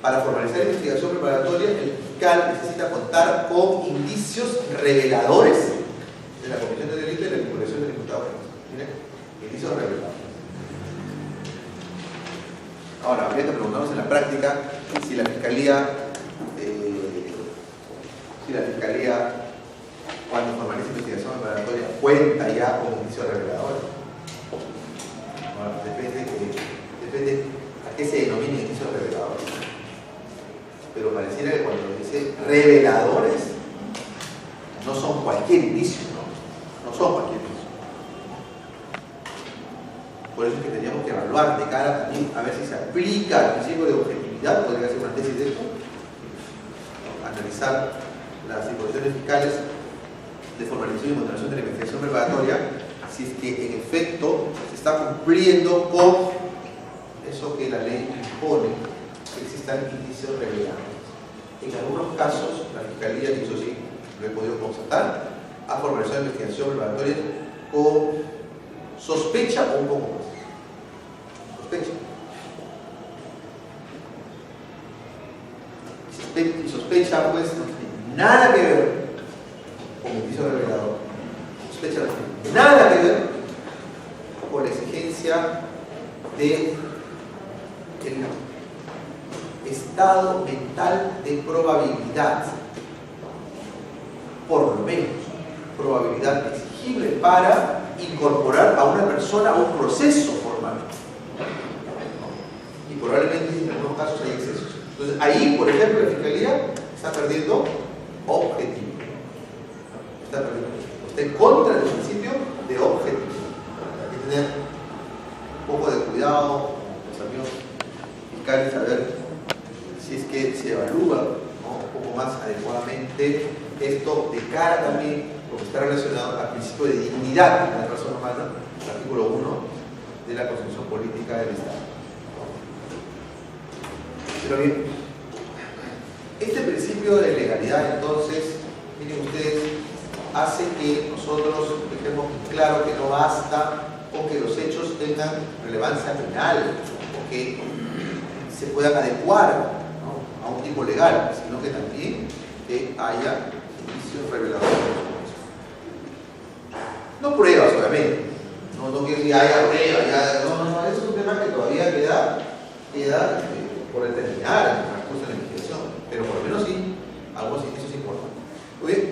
para formalizar la investigación preparatoria, el fiscal necesita contar con indicios reveladores de la comisión de delito y de la vinculación del imputado. Miren, indicios reveladores. Ahora, habría que preguntarnos en la práctica si la Fiscalía, cuando formaliza investigación preparatoria, cuenta ya con indicios reveladores. Bueno, depende a qué se denomina indicios reveladores. Pero pareciera que cuando dice reveladores, no son cualquier indicio, ¿no? No son cualquier indicio. Por eso es que tendríamos que evaluar de cara también a ver si se aplica el principio de objetividad, podría hacer una tesis de esto, analizar las disposiciones fiscales de formalización y continuación de la investigación preparatoria, si es que en efecto se está cumpliendo con eso que la ley impone, que existan indicios relevantes. En algunos casos, la Fiscalía, y eso sí lo he podido constatar, ha formalizado investigación preparatoria con sospecha o un poco más. Sospecha. Y sospecha, pues, no tiene nada que ver con el indicio revelador. Sospecha no tiene nada que ver con la exigencia de el estado mental de probabilidad. Por lo menos, probabilidad exigible para incorporar a una persona a un proceso formal. Y probablemente en algunos casos hay excesos. Entonces ahí, por ejemplo, la Fiscalía está perdiendo objetivo. Está en contra del principio de objetivo. Hay que tener un poco de cuidado, los amigos fiscales, a ver si es que se evalúa, ¿no?, un poco más adecuadamente esto de cara también, porque está relacionado al principio de dignidad de la persona humana, el artículo 1 de la Constitución Política del Estado. Pero bien, este principio de legalidad, entonces, miren ustedes, hace que nosotros dejemos claro que no basta con que los hechos tengan relevancia penal o que se puedan adecuar, ¿no?, a un tipo legal, sino que también que haya indicios reveladores. No pruebas, obviamente. No quiero decir haya pruebas, no, eso es un tema que todavía queda por determinar en el transcurso de la investigación, pero por lo menos sí, algunos indicios importantes. Muy bien.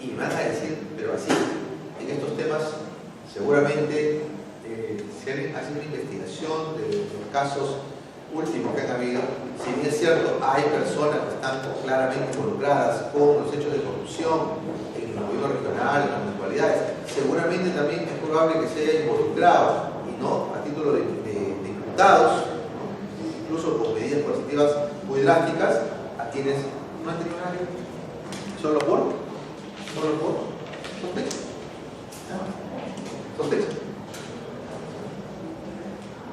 Y me van a decir, pero así, en estos temas, seguramente, si alguien hace una investigación de los casos últimos que han habido, si bien es cierto, hay personas que están claramente involucradas con los hechos de corrupción en el gobierno regional, en las municipalidades, seguramente también es probable que se haya involucrado, y no a título de imputados, ¿no?, incluso con medidas coercitivas muy drásticas, a quienes no han tenido nada que ver. Solo por sospecha. Sospecha.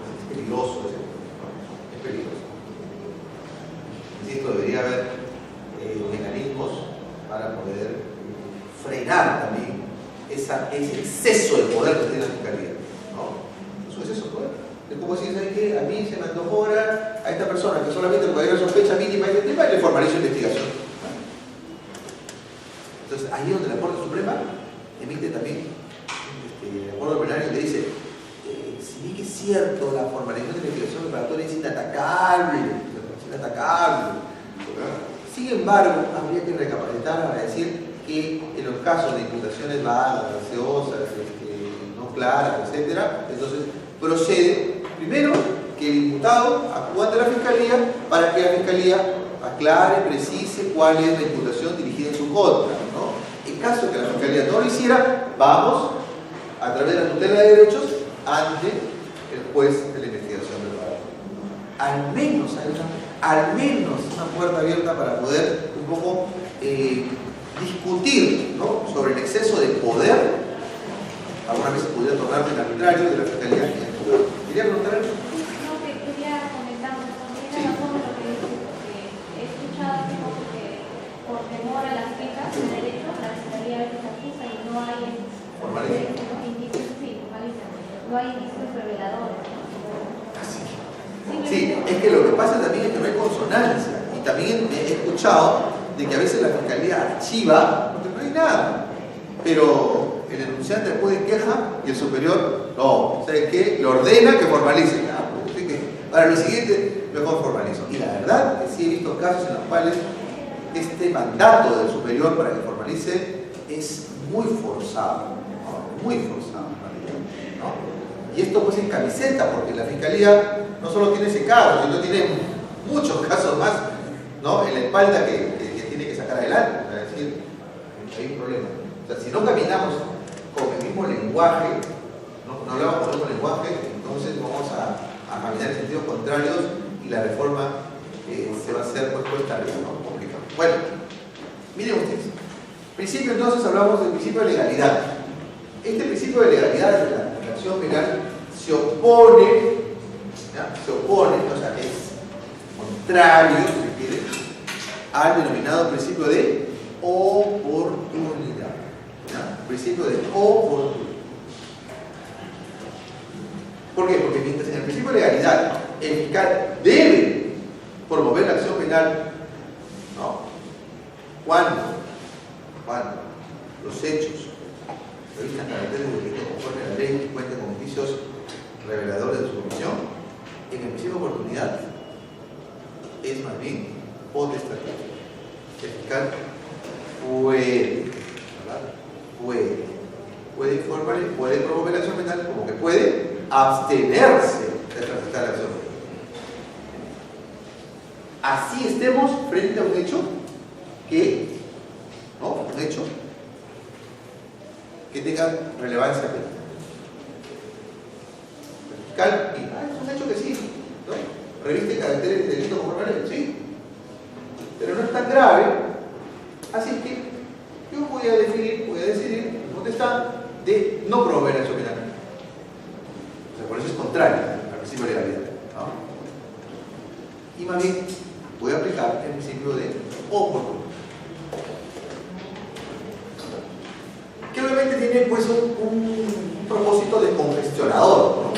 Es peligroso ese. Es peligroso. Insisto, debería haber mecanismos para poder frenar también ese exceso de poder que tiene la Fiscalía, ¿no? Eso es exceso de poder. Es como si ¿saben qué? A mí se me antojó ahora a esta persona que solamente puede haber sospecha mínima y tema y le formalizo investigación. Entonces, ahí es donde la Corte Suprema emite también el acuerdo plenario que dice si bien que es cierto, la formalización de la investigación preparatoria es inatacable, sin embargo, habría que recapacitar para decir que en los casos de imputaciones vagas, gaseosas, no claras, etc., entonces procede primero que el imputado actúe ante la Fiscalía para que la Fiscalía aclare, precise cuál es la imputación dirigida en su contra, ¿no? En caso de que la Fiscalía no lo hiciera, vamos a través de la tutela de derechos ante el juez de la investigación preparatoria. Al menos una puerta abierta para poder un poco discutir, ¿no?, sobre el exceso de poder. Alguna vez podría tornarse el arbitrario de la Fiscalía. ¿Quería preguntar algo? No, que quería comentar también a fondo lo que dice, porque he escuchado hace poco que por temor a las quejas de derecho, la Fiscalía a veces acusa y no hay indicios, sí, no hay indicios reveladores. Sí, es que lo que pasa también es que no hay consonancia. Y también he escuchado de que a veces la fiscalía archiva porque no hay nada. Pero el denunciante puede queja y el superior, no, ¿sabe qué? Le ordena que formalice. Así que para lo siguiente, mejor formalizo. Y la verdad que sí he visto casos en los cuales este mandato del superior para que formalice es muy forzado, ¿no? Muy forzado, ¿no? Y esto pues en camiseta, porque la fiscalía no solo tiene ese caso, sino tiene muchos casos más, ¿no? En la espalda que tiene que sacar adelante. Es decir, hay un problema. O sea, si no caminamos con el mismo lenguaje, no hablamos con el mismo lenguaje, entonces vamos a caminar en sentidos contrarios y la reforma se va a hacer pues cuesta arriba, ¿no? Complicado. Bueno, miren ustedes. Principio, entonces hablamos del principio de legalidad. Este principio de legalidad de la acción penal se opone, o sea, es contrario, si se quiere, al denominado principio de oportunidad. Principio de oportunidad. ¿Por qué? Porque mientras en el principio de legalidad el fiscal debe promover la acción penal, ¿no? Cuando los hechos revistan caracteres de delito conforme a la ley y cuentan con indicios reveladores de su comisión, en el principio de oportunidad es más bien potestativo. El fiscal puede, ¿verdad? Puede informar, puede promover la acción penal, como que puede abstenerse de presentar la acción penal. Así estemos frente a un hecho que, ¿no? Un hecho que tenga relevancia penal. El fiscal, es un hecho que sí, ¿no? Reviste caracteres de delito conforme a la ley, sí, pero no es tan grave, así que yo voy a decidir, potestad de no promover la acción penal. O sea, por eso es contrario al principio de legalidad, ¿no? Y más bien voy a aplicar el principio de oportunidad, que obviamente tiene pues un propósito descongestionador, ¿no?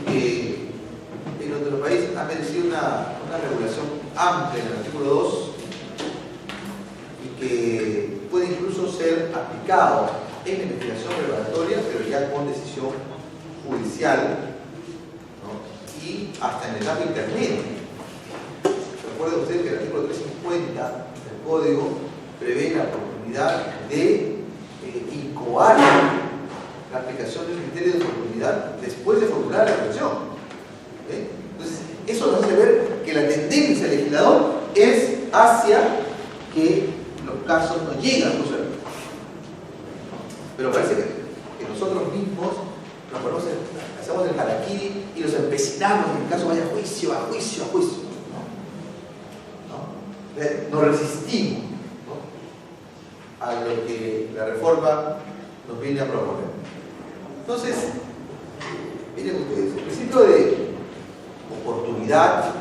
Y que en nuestro país ha merecido una regulación amplia en el artículo 2 y que puede incluso ser aplicado en la investigación preparatoria, pero ya con decisión judicial, ¿no? Y hasta en el etapa intermedia. Recuerden ustedes que el artículo 350 del Código prevé la oportunidad de incoar la aplicación del criterio de oportunidad después de formular la acusación. Entonces, eso nos hace ver que la tendencia del legislador es hacia que los casos no lleguen a juicio. Pero parece que nosotros mismos nos ponemos hacemos el harakiri y nos empecinamos en que el caso vaya a juicio, a juicio, a juicio. Nos resistimos, ¿no? A lo que la reforma nos viene a proponer. Entonces, miren ustedes, el principio de oportunidad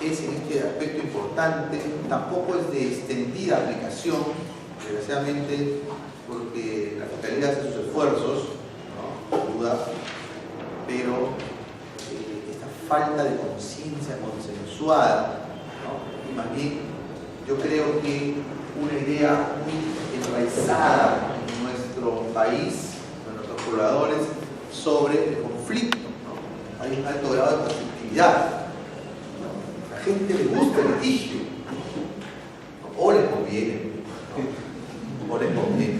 es en este aspecto importante, tampoco es de extendida aplicación, desgraciadamente, porque la Fiscalía hace sus esfuerzos, ¿no? Sin duda, pero esta falta de conciencia consensuada, ¿no? Y más bien, yo creo que una idea muy enraizada en nuestro país, en nuestros pobladores, sobre el conflicto, ¿no? Hay un alto grado de conflictividad. La gente le gusta el litigio, ¿no? O les conviene, ¿no? O les conviene.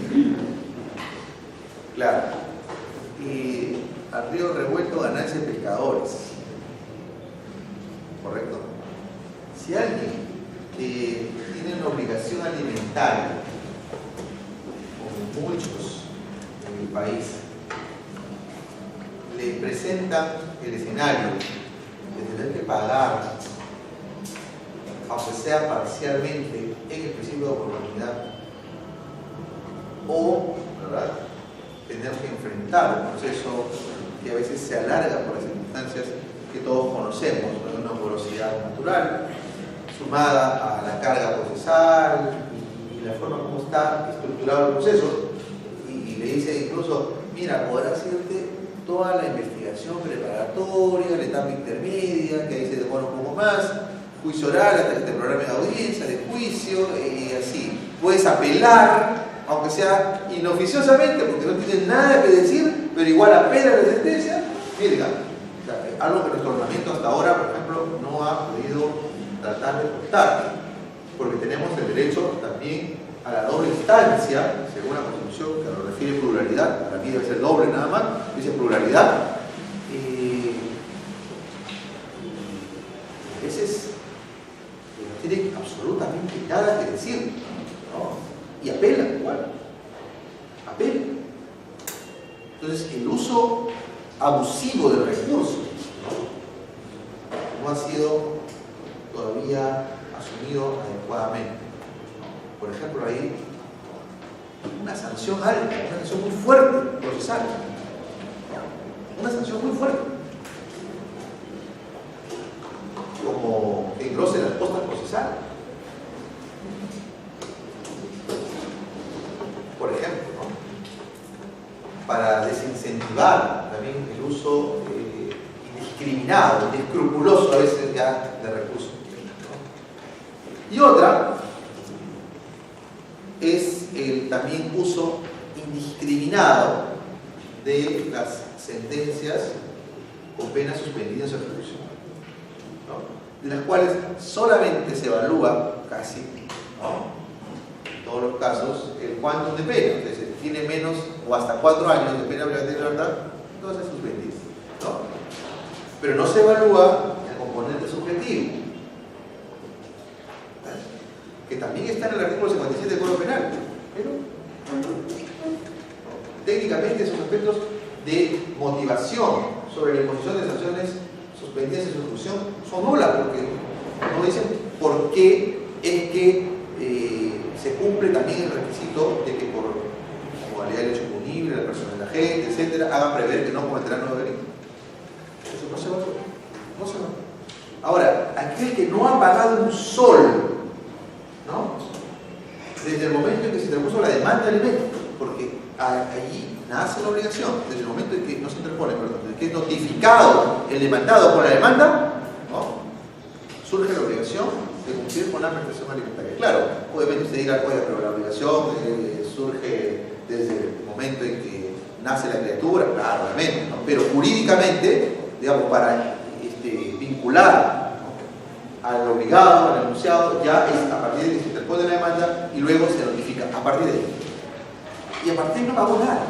Claro. Al río revuelto ganancia de pescadores. ¿Correcto? Si alguien que tiene una obligación alimentaria, como muchos en el país, le presenta el escenario de tener que pagar, aunque sea parcialmente, en el principio de oportunidad, o, ¿verdad?, tener que enfrentar un proceso que a veces se alarga por las circunstancias que todos conocemos, ¿no? Una morosidad natural, sumada a la carga procesal y la forma como está estructurado el proceso, y le dice incluso, mira, podrás irte toda la investigación investigación preparatoria, la etapa intermedia, que ahí se demora un poco más, juicio oral hasta que te programe la audiencia de juicio, y así. Puedes apelar, aunque sea inoficiosamente, porque no tienes nada que decir, pero igual apela a la sentencia, mira, algo que nuestro ordenamiento hasta ahora, por ejemplo, no ha podido tratar de cortar, porque tenemos el derecho también a la doble instancia, según la Constitución, que nos refiere pluralidad, para mí debe ser doble nada más, dice pluralidad. A veces no tienen absolutamente nada que decir, ¿no? Y apelan igual, apelan. Entonces, el uso abusivo del recurso no ha sido todavía asumido adecuadamente. Por ejemplo, ahí una sanción alta, una sanción muy fuerte, procesal. Una sanción muy fuerte. Como que engrose las costas procesales. Por ejemplo, ¿no? Para desincentivar también el uso indiscriminado, inescrupuloso a veces ya de recursos. ¿No? Y otra es el también uso indiscriminado de las sentencias con pena suspendida en su ejecución, ¿no? De las cuales solamente se evalúa casi, ¿no? En todos los casos, el quantum de pena. Es decir, tiene menos o hasta 4 años de pena obligatoria de libertad, entonces es suspendido, ¿no? Pero no se evalúa el componente subjetivo, que también está en el artículo 57 del Código Penal, pero técnicamente esos aspectos de motivación sobre la imposición de sanciones suspendidas en su ejecución son nulas, porque no dicen por qué es que se cumple también el requisito de que por modalidad del hecho punible, la persona del agente, etcétera, haga prever que no cometerá nuevo delito. Eso no se va a hacer. No se va. Ahora, aquel que no ha pagado un sol, ¿no? Desde el momento en que se interpuso la demanda de alimentos, porque allí nace la obligación, desde el momento en que no se interpone, perdón, desde que es notificado el demandado por la demanda, ¿no? Surge la obligación de cumplir con la prestación alimentaria. Claro, obviamente usted dirá, oye, pero la obligación surge desde el momento en que nace la criatura, claro, obviamente, ¿no? Pero jurídicamente, digamos, para vincular al obligado, al enunciado, ya es a partir de que se interpone la demanda y luego se notifica a partir de ahí. Y a partir no pagó nada,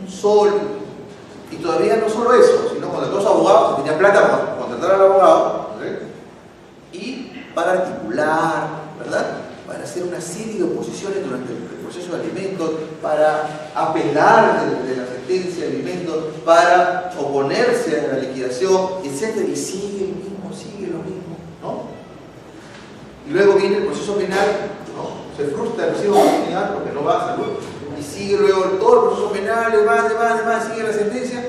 un sol, y todavía no solo eso, sino contrató a su abogado, tenía plata para contratar al abogado, ¿sí? Y para articular, ¿verdad? Para hacer una serie de oposiciones durante el proceso de alimentos, para apelar de la sentencia de alimentos, para oponerse a la liquidación, etc. Y sigue lo mismo, ¿no? Y luego viene el proceso penal, ¿no? Se frustra el recibo de oportunidad porque no va a salud. Y sigue luego todo el proceso penal, demás, sigue la sentencia,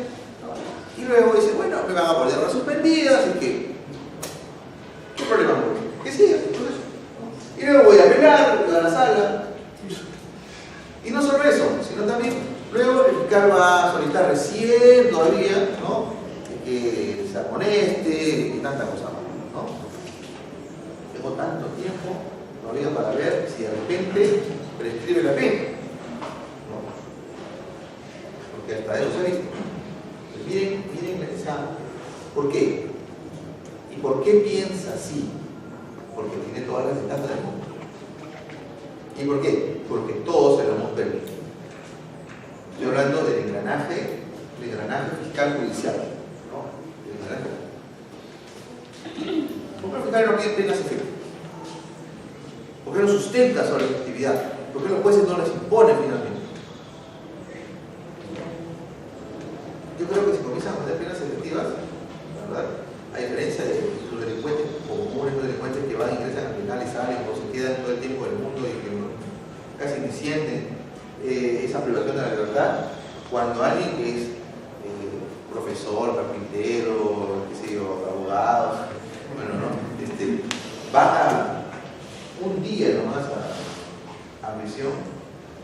¿no? Y luego dice, bueno, me van a poner la suspendida, así que, ¿qué problema no? Que siga, entonces. Y luego voy a apelar a la sala. Y no solo eso, sino también, luego el fiscal va a solicitar recién todavía, ¿no? Que se amoneste y tanta cosa más, ¿no? Tengo tanto tiempo todavía para ver si de repente prescribe la pena, ¿no? Porque hasta eso se ha visto. Pues miren esa. ¿Por qué? ¿Y por qué piensa así? Porque tiene todas las ventajas del mundo. ¿Y por qué? Porque todos se lo hemos permitido. Estoy hablando del engranaje fiscal judicial, ¿no? El engranaje. ¿Por qué el fiscal no pide penas efectivas? ¿Por qué no sustenta sobre la efectividad? ¿Por qué los jueces no las imponen finalmente? Yo creo que si comienzan a poner penas efectivas, la verdad, a diferencia de los delincuentes comunes, los delincuentes que van, ingresan al penal y salen o se quedan todo el tiempo en el mundo y que casi ni sienten esa privación de la libertad, cuando alguien que es profesor, carpintero, qué sé yo, abogado, bueno, ¿no? Va un día nomás a prisión,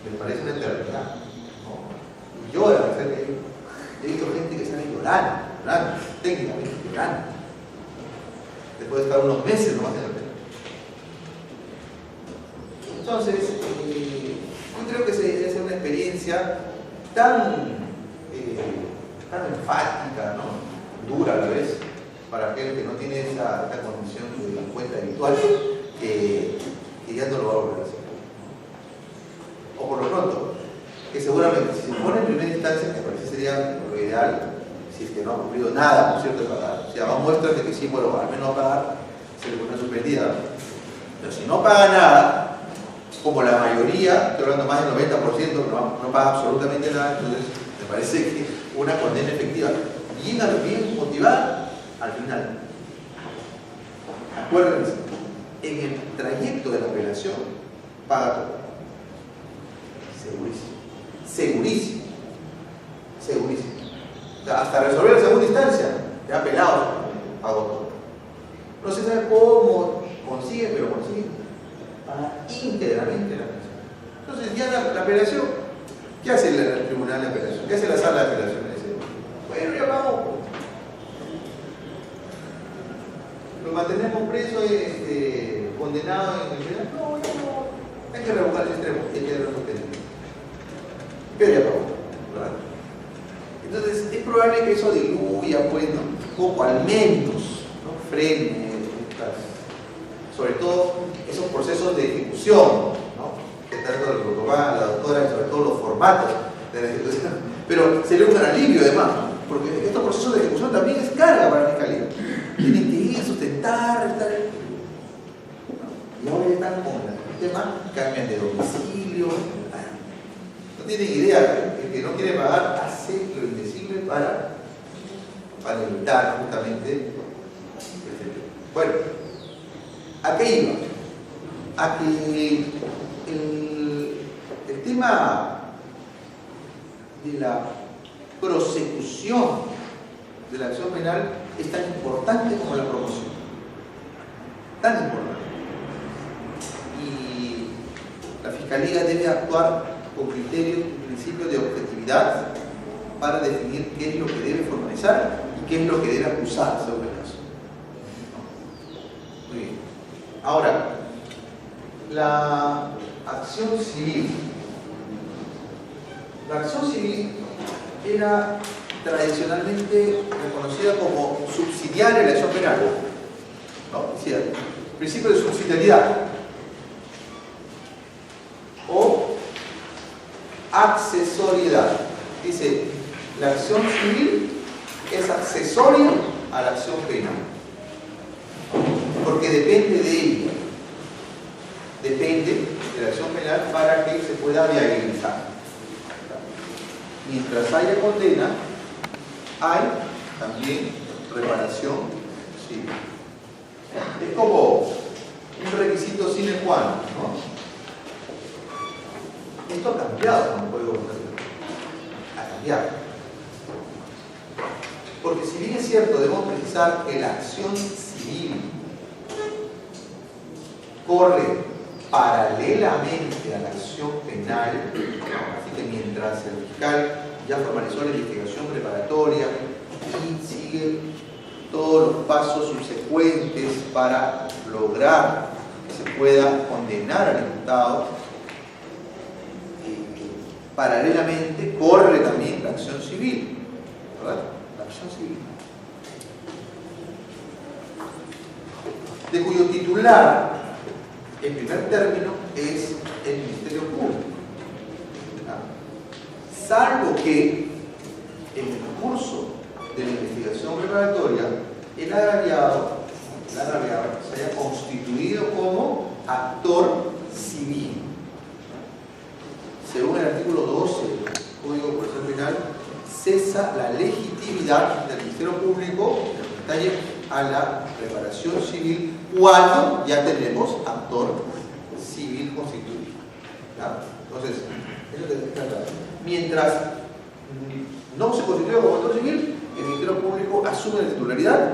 me parece una eternidad, ¿no? Y llora, he visto gente que sale llorando. gana, técnicamente gana. Después de estar unos meses nomás en la pena. Entonces, yo creo que es una experiencia tan enfática, ¿no? Dura a la vez, para aquel que no tiene esta condición de la cuenta habitual, que ya no lo va a volver a hacer. O por lo pronto, que seguramente si se pone en primera instancia, me parece sería lo ideal, si es que no ha cumplido nada, por cierto, de pagar. Si haga muestras de que sí, bueno, al menos pagar, se le pone suspendida. Pero si no paga nada, como la mayoría, estoy hablando más del 90%, no paga absolutamente nada, entonces me parece que una condena efectiva, bien motivada, al final. Acuérdense, en el trayecto de la apelación, paga todo. Segurísimo. O sea, hasta resolver la segunda instancia, ya apelado, pagó todo. No se sabe cómo consigue, pero consigue. Paga íntegramente la apelación. Entonces, ya la apelación, ¿qué hace el tribunal de apelación? ¿Qué hace la sala de apelación? Dice, bueno, ya vamos. Lo mantenemos preso, condenado en el penal. No. Hay que revocar el extremo, hay que revocar. Pero ya pagó, ¿verdad? Entonces, es probable que eso diluya, pues, ¿no? Un poco al menos, ¿no? Frene, sobre todo esos procesos de ejecución, ¿no? Que tanto lo tocaba la doctora, y sobre todo los formatos de la ejecución. Pero sería un gran alivio, además, ¿no? Porque estos procesos de ejecución también es carga para la fiscalía. Tienen que ir, sustentar, estar. Y ahora ya están con el tema, cambian de domicilio. No tienen idea, el que no quiere pagar hace lo indecible para evitar justamente el efecto. Bueno, ¿a qué iba? A que el tema de la prosecución de la acción penal es tan importante como la promoción. Tan importante. Y la Fiscalía debe actuar con criterios y principios de objetividad para definir qué es lo que debe formalizar y qué es lo que debe acusar según el caso. Muy bien. Ahora, la acción civil. La acción civil era tradicionalmente reconocida como subsidiaria de la acción penal. ¿No? Decía, principio de subsidiariedad. O accesoriedad. Dice, la acción civil es accesoria a la acción penal. Porque depende de ella. Depende de la acción penal para que se pueda viabilizar. Mientras haya condena, hay también reparación civil. Es como un requisito sine qua non, ¿no? Esto ha cambiado con el Código Procesal. Ha cambiado. Porque si bien es cierto, debemos precisar que la acción civil corre paralelamente a la acción penal, así que mientras el fiscal ya formalizó la investigación preparatoria y sigue todos los pasos subsecuentes para lograr que se pueda condenar al imputado, paralelamente corre también la acción civil, ¿verdad? La acción civil, de cuyo titular en primer término es el Ministerio Público, ¿verdad? Salvo que en el curso de la investigación preparatoria el agraviado se haya constituido como actor civil. Según el artículo 12 del Código Procesal Penal, cesa la legitimidad del Ministerio Público en detalle a la reparación civil cuando ya tenemos actor civil constituido. ¿Ya? Entonces, eso debe estar claro. Mientras no se constituye como actor civil, el Ministerio Público asume la titularidad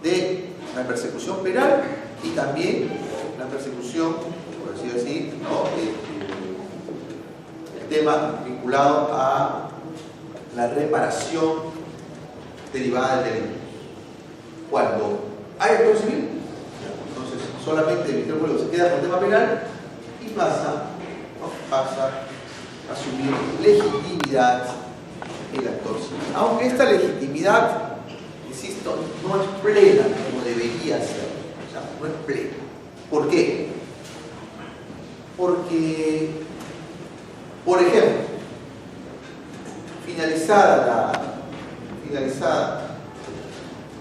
de la persecución penal y también la persecución, por decirlo así, ¿no? El tema vinculado a la reparación derivada del delito. Cuando hay actor civil, entonces solamente el Ministerio Público se queda con el tema penal y pasa a asumir legitimidad el actor civil. Aunque esta legitimidad, insisto, no es plena como debería ser. O sea, no es plena. ¿Por qué? Porque, por ejemplo, finalizada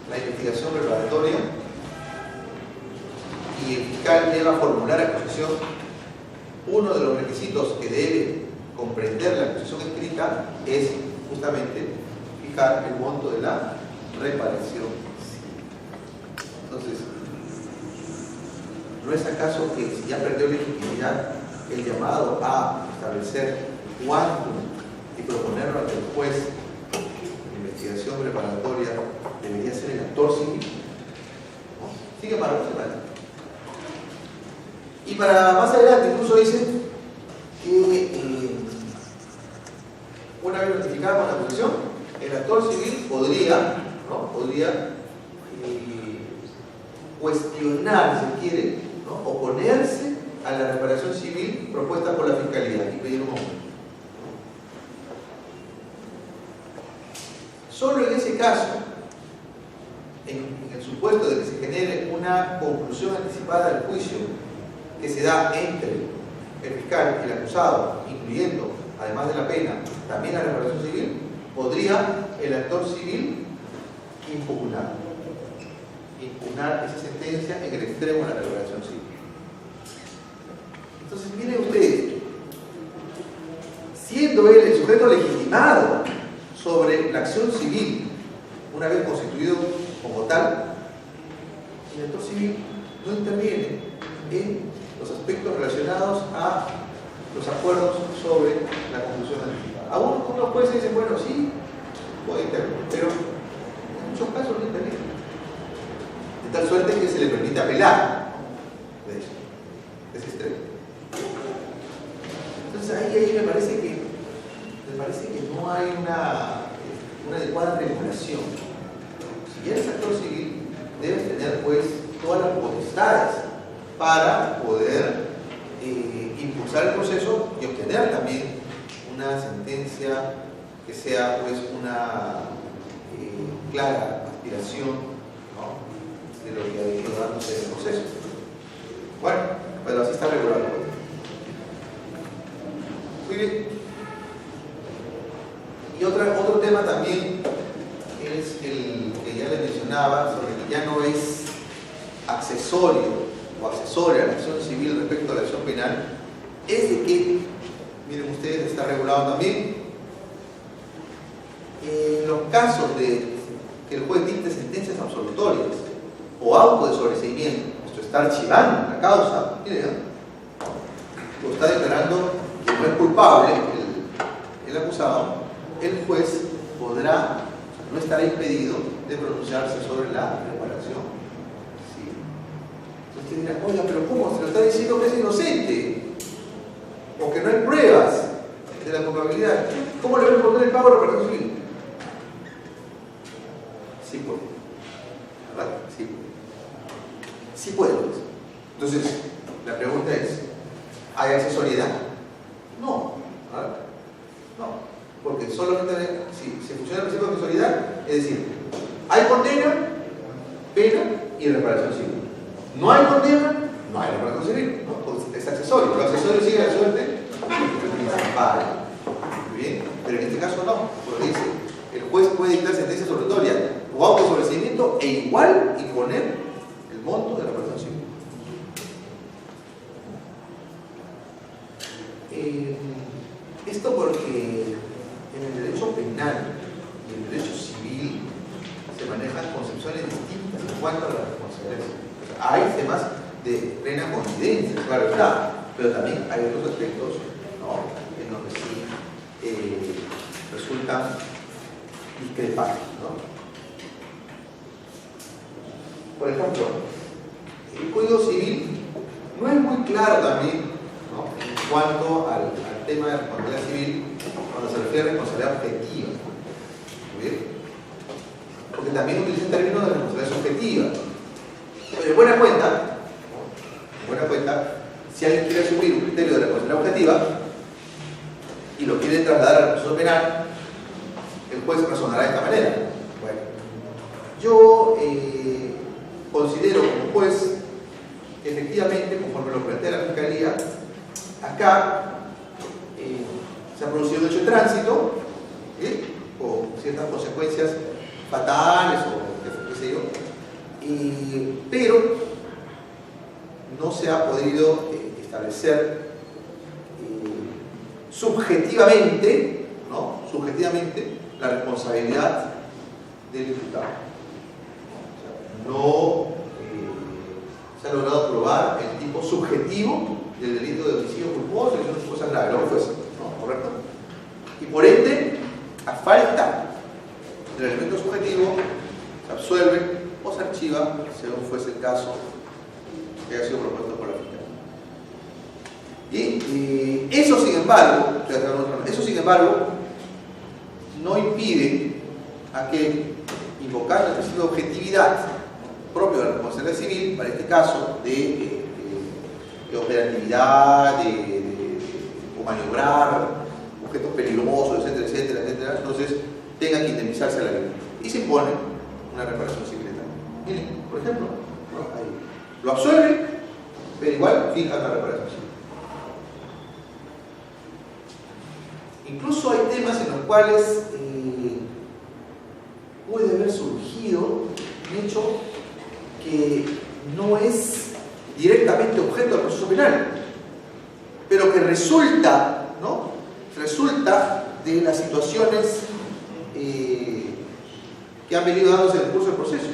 la investigación preparatoria y el fiscal deba formular acusación, uno de los requisitos que debe comprender la acusación escrita es justamente fijar el monto de la reparación. Entonces, ¿no es acaso que si ya perdió legitimidad el llamado a establecer cuánto y proponerlo ante el juez de investigación preparatoria debería ser el actor civil? ¿No? Sigue para adelante. Y para más adelante incluso dice que una vez notificada la acusación, el actor civil podría cuestionar, si quiere, ¿no?, oponerse a la reparación civil propuesta por la Fiscalía y pedir un aumento. Solo en ese caso, en el supuesto de que se genere una conclusión anticipada del juicio que se da entre el fiscal y el acusado, incluyendo, además de la pena, también la reparación civil, podría el actor civil impugnar esa sentencia en el extremo de la reparación civil. Entonces, miren ustedes, siendo él el sujeto legitimado sobre la acción civil, una vez constituido como tal, el actor civil no interviene en los aspectos relacionados a los acuerdos sobre la conclusión anticipada. Aún unos jueces dicen, bueno, sí, puede intervenir, pero en muchos casos no interviene. De tal suerte que se le permite apelar de eso, de ese extremo. Entonces ahí me parece que no hay una adecuada regulación. Si eres actor civil, debes tener pues todas las potestades para poder impulsar el proceso y obtener también una sentencia que sea pues una clara aspiración, ¿no?, de lo que ha venido dándose en el proceso. Bueno, pero así está regulado. Muy bien. Y otro tema también es el que ya les mencionaba, sobre que ya no es accesorio o accesoria a la acción civil respecto a la acción penal, es de que, miren ustedes, está regulado también en los casos de que el juez dicte sentencias absolutorias o auto de sobreseimiento, esto está archivando la causa, miren, o está declarando que no es culpable el acusado, el juez podrá, no estará impedido de pronunciarse sobre la reparación. ¿Sí? Entonces usted dirá, oiga, pero ¿cómo? Se lo está diciendo que es inocente o que no hay pruebas de la culpabilidad. ¿Cómo le va a imponer el pago de reparación civil? Sí puede. ¿Verdad? Sí puede. Sí puede. Entonces, la pregunta es, ¿hay accesoriedad? No. ¿Verdad? No. Porque solamente si se funciona el principio de accesoriedad, es decir, hay condena, pena y reparación civil. No hay condena, no hay reparación civil. ¿No? Pues es accesorio. Lo accesorio sigue a la suerte. Vale. Muy bien. Pero en este caso no. Porque dice, el juez puede dictar sentencia absolutoria o auto de sobreseimiento e igual imponer el monto de la reparación civil. Esto porque en el derecho penal y el derecho civil se manejan concepciones distintas en cuanto a la responsabilidad. Hay temas de plena coincidencia, claro está, pero también hay otros aspectos, ¿no?, en donde sí resultan discrepantes, ¿no? Por ejemplo, el Código Civil no es muy claro también, ¿no?, en cuanto al tema de responsabilidad civil cuando se refiere a responsabilidad objetiva. ¿Muy bien? también utiliza el término de responsabilidad subjetiva. Pero en buena cuenta, si alguien quiere asumir un criterio de responsabilidad objetiva y lo quiere trasladar al proceso penal, el juez razonará de esta manera. Bueno, yo considero como juez que efectivamente, conforme lo plantea la Fiscalía, acá se ha producido un hecho de tránsito, con ciertas consecuencias fatales o qué sé yo, pero no se ha podido establecer subjetivamente la responsabilidad del imputado. O sea, no se ha logrado probar el tipo subjetivo del delito de homicidio culposo y otras cosas graves, lo que fuese, ¿no? ¿Correcto? Y por ende, a falta del elemento subjetivo, se absuelve o se archiva, según fuese el caso que haya sido propuesto por la Fiscalía. Y eso, sin embargo, no impide a que, invocando el principio de objetividad propio de la responsabilidad civil, para este caso de operatividad, o maniobrar objetos peligrosos, etcétera, entonces tenga que indemnizarse a la víctima. Y se impone una reparación civil. Miren, por ejemplo, ¿no? Ahí lo absuelve, pero igual fija la reparación civil. Incluso hay temas en los cuales puede haber surgido un hecho que no es directamente objeto del proceso penal, pero que resulta de las situaciones que han venido dándose en el curso del proceso.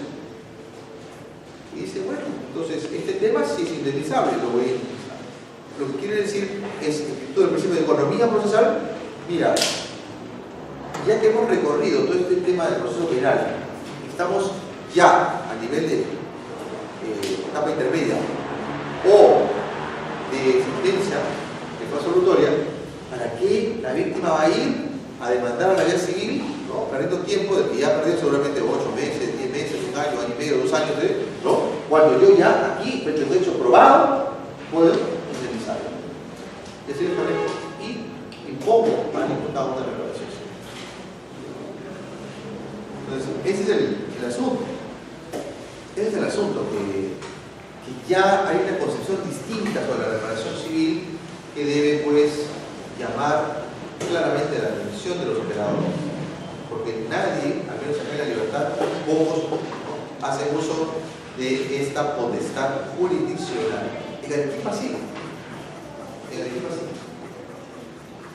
Y dice, bueno, entonces este tema sí es indemnizable, lo voy a indemnizar. Lo que quiere decir es, en virtud del principio de economía procesal, mira, ya que hemos recorrido todo este tema del proceso penal, estamos ya a nivel de etapa intermedia o de sentencia de fase absolutoria, ¿para qué la víctima va a ir a demandar a la vía civil, ¿no? Perdiendo tiempo de que ya ha perdido seguramente 8 meses, 10 meses, 1 año, año y medio, 2 años, ¿no? Cuando yo ya aquí, frente a un hecho probado, puedo indemnizarlo. Es decir, y impongo al imputado una reparación. Entonces, ese es el asunto. Ese es el asunto, que ya hay una concepción distinta sobre la reparación civil que debe, pues, llamar claramente la atención de los operadores. Porque nadie, al menos acá en la libertad, pocos, ¿no?, hacen uso de esta potestad jurisdiccional. En el equipo así.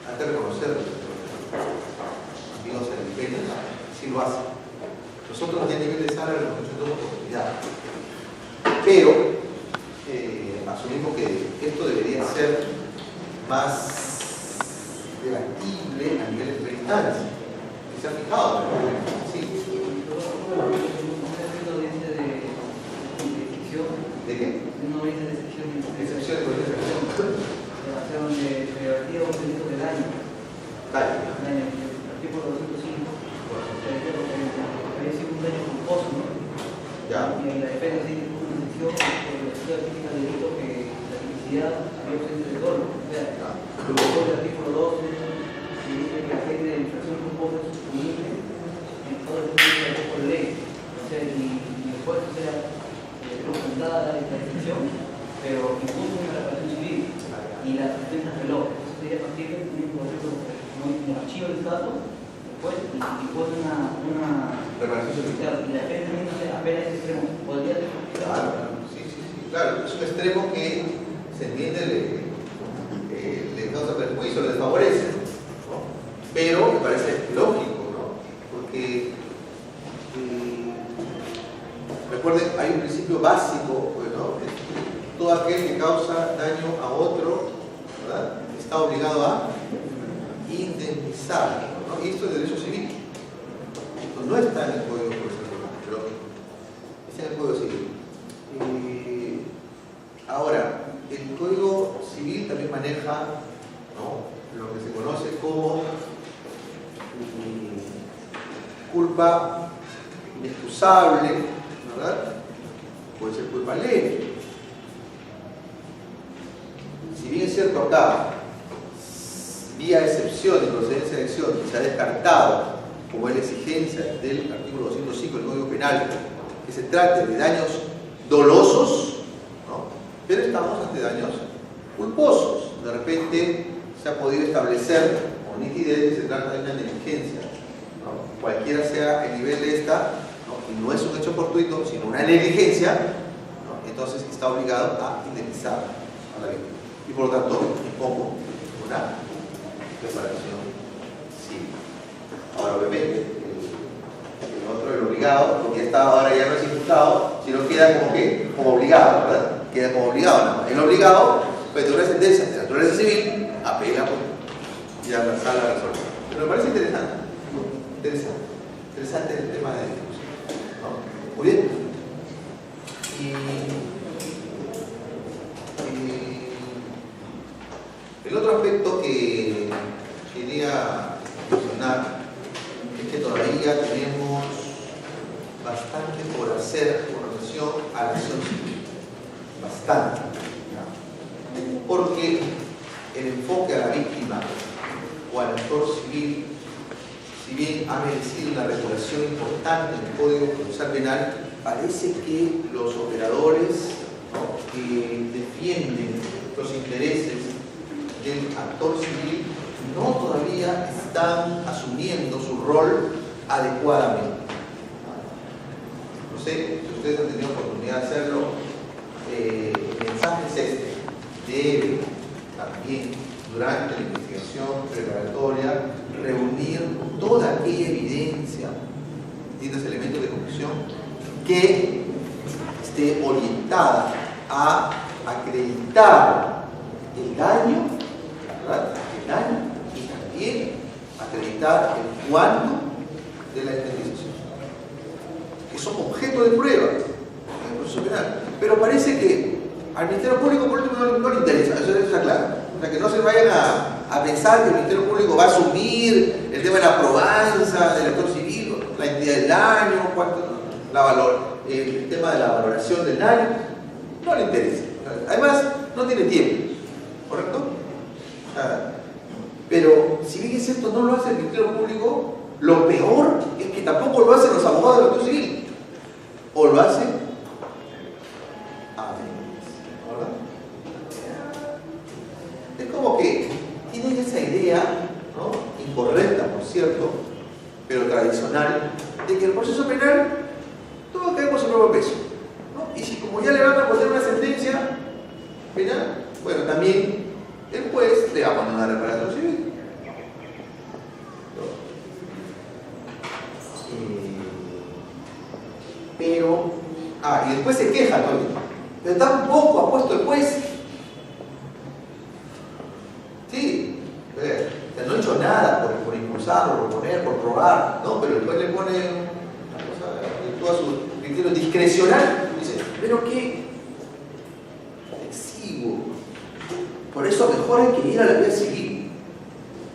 Antes de reconocerlo, amigos filipinos, sí lo hacen. Nosotros ya a nivel de sala lo hemos hecho oportunidad. Pero asumimos que esto debería ser más debatible a nivel de experiencia. ¿Se ha fijado? Sí. ¿De qué? No dice de excepción. Excepción de revertido un delito del año. Artículo 205. Había sido un daño culposo, ¿no? Ya. Y la defensa sí tuvo una excepción porque la típica delito que la tipicidad había ausencia de dolo. O sea, el artículo 12 dice que la pena de infracción culposa es punible en todo el mundo por ley. O sea, y después, o sea, presentada la excepción, pero impuso una reparación civil y la defensa reloj. Eso sería partir de un archivo del Estado, después impuso una reparación civil. Y la defensa misma apenas ese extremo. ¿Podría ser? Claro, sí, claro. Es un extremo que se entiende le causa perjuicio, le desfavorece, ¿no? Pero me parece lógico, ¿no? Porque recuerden, hay un principio básico, pues, ¿no? Todo aquel que causa daño a otro, ¿verdad?, está obligado a indemnizar, ¿no? Y esto es derecho civil. Esto no está en el Código Procesal, pero está en el Código Civil. Ahora, el Código Civil también maneja, ¿no?, lo que se conoce como culpa inexcusable, ¿verdad? Puede ser culpa leve. Si bien es cierto acá, vía excepción y procedencia de acción, se ha descartado, como es la exigencia del artículo 205 del Código Penal, que se trate de daños dolosos, ¿no? Pero estamos ante daños culposos. De repente se ha podido establecer con nitidez que se trata de una negligencia, ¿no? Cualquiera sea el nivel de esta, ¿no? Y no es un hecho fortuito, sino una negligencia, ¿no? Entonces está obligado a indemnizar a la víctima. Y por lo tanto, impongo una reparación civil. Ahora, obviamente, el otro, el obligado, porque ahora ya no es imputado, sino queda como que, como obligado, ¿verdad? Queda como obligado nada más. El obligado, pues de una sentencia de naturaleza civil, apela y a la sala resuelve. Pero me parece interesante el tema de discusión, ¿no? Muy bien. El otro aspecto que quería mencionar es que todavía tenemos bastante por hacer con relación a la acción civil. Bastante. Porque el enfoque a la víctima o al actor civil, si bien ha merecido una regulación importante en el Código Procesal Penal, parece que los operadores, ¿no?, que defienden los intereses del actor civil no todavía están asumiendo su rol adecuadamente. No sé si ustedes han tenido oportunidad de hacerlo. El mensaje es este: debe también durante la investigación preparatoria reunir toda aquella evidencia, distintos elementos de conclusión que esté orientada a acreditar el daño, ¿verdad?, el daño, y también acreditar el cuándo de la indemnización, que son objeto de prueba en el proceso penal. Pero parece que al Ministerio Público por último no le interesa, eso está claro. O sea, que no se vayan a pensar que el Ministerio Público va a asumir el tema de la probanza del actor civil, la entidad del daño, el tema de la valoración del daño. No le interesa. Además, no tiene tiempo, ¿correcto? Pero si bien es cierto, no lo hace el Ministerio Público, lo peor es que tampoco lo hacen los abogados del actor civil. O lo hacen a medias, ¿verdad? Es como que tienen esa idea, ¿no?, incorrecta, por cierto, pero tradicional, de que el proceso penal todo cae por su propio peso, ¿no? Y si como ya le van a poner una sentencia penal, bueno, también el juez le va a poner una reparación civil. Pero, y después se queja todavía. Pero tampoco ha puesto el juez. Sí, o sea, no ha hecho nada por impulsar, por proponer, por probar, ¿no? Pero el juez le pone una cosa, todo su criterio discrecional. Dice, pero qué exiguo. Por eso mejor hay que ir a la vía civil.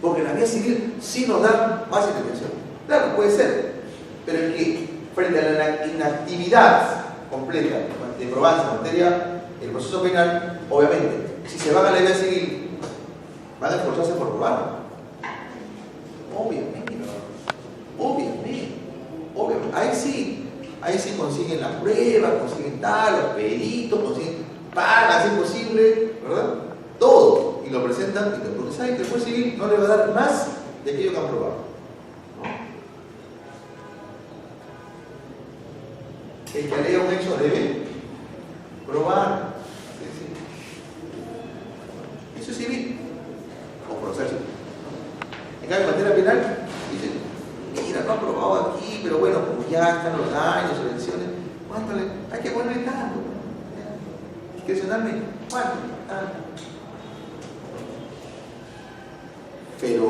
Porque la vía civil sí nos da más intervención. Claro, puede ser. Pero es que frente a la inactividad completa de probanza en materia del proceso penal, obviamente, si se van a la vía civil, van a esforzarse por probar. Obviamente. Ahí sí consiguen la prueba, consiguen tal, los peritos, consiguen, pagan, si es posible, ¿verdad? Todo. Y lo presentan, porque saben que el juez civil no le va a dar más de aquello que han probado. El que alega un hecho debe probar. Sí. Eso es civil o proceso. En cambio, en materia penal, dicen, mira, no ha probado aquí, pero bueno, como ya están los daños, las lesiones, ¿cuánto le? Hay que ponerle tanto. Discrecionalmente, ¿cuánto? Tanto. Pero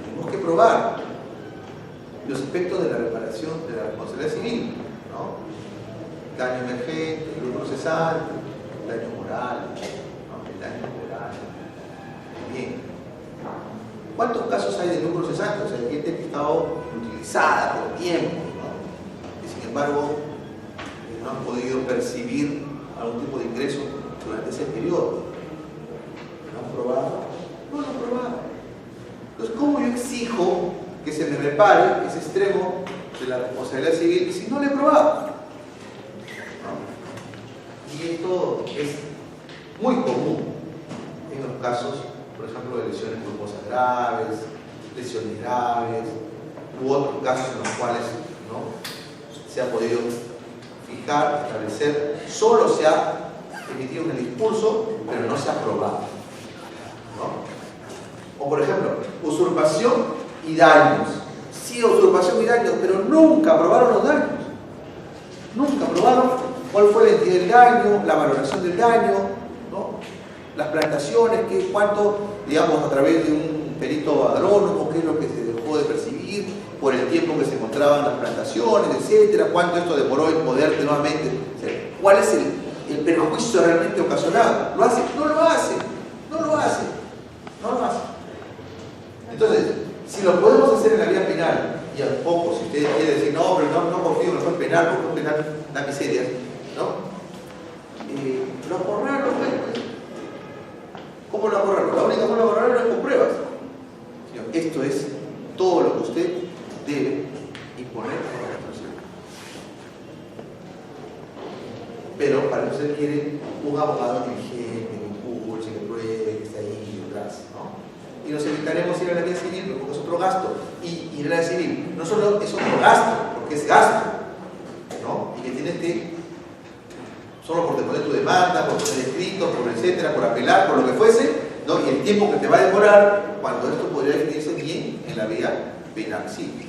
tenemos que probar los aspectos de la reparación de la responsabilidad civil, ¿no? Daño emergente, lucro cesante, daño moral, ¿no? El daño moral. Bien. ¿Cuántos casos hay de lucro cesante? O sea, de gente que ha estado utilizada por tiempo, ¿no? embargo no han podido percibir algún tipo de ingreso durante ese periodo. ¿No han probado? No lo han probado. Entonces, ¿cómo yo exijo que se me repare ese extremo de la responsabilidad civil si no lo he probado? ¿No? Y esto es muy común en los casos, por ejemplo, de lesiones culposas graves, lesiones graves, u otros casos en los cuales ¿no? se ha podido fijar, establecer, solo se ha emitido un discurso, pero no se ha probado. ¿No? O por ejemplo, usurpación y daños. Sí, usurpación y daños, pero nunca probaron los daños. Nunca probaron cuál fue la entidad del daño, la valoración del daño, ¿no? Las plantaciones, cuánto, digamos, a través de un perito agrónomo, qué es lo que se dejó de percibir por el tiempo que se encontraban las plantaciones, etcétera, cuánto esto demoró en poder nuevamente, cuál es el perjuicio realmente ocasionado. ¿Lo hace? No lo hace, no lo hace, no lo hace. Entonces, si lo podemos hacer en la vía penal, y a poco, si ustedes quieren decir, no, pero no confío, mejor penal, porque penal da miserias, ¿no? Lo acorralan los jueces. ¿Cómo lo acorralan? La única forma de acorralarlo es con pruebas. Esto es todo lo que usted debe imponer a la demostración. Pero para eso usted quiere un abogado diligente, que impulse, que pruebe, que esté ahí detrás, ¿no? Y nos evitaremos ir a la vía civil porque es otro gasto. Y ir a la civil no solo es otro gasto, porque es gasto, ¿no? Y que tienes que, solo por deponer tu demanda, por poner escrito, por etcétera, por apelar, por lo que fuese, ¿no? Y el tiempo que te va a demorar cuando esto podría definirse bien en la vía penal. Sí,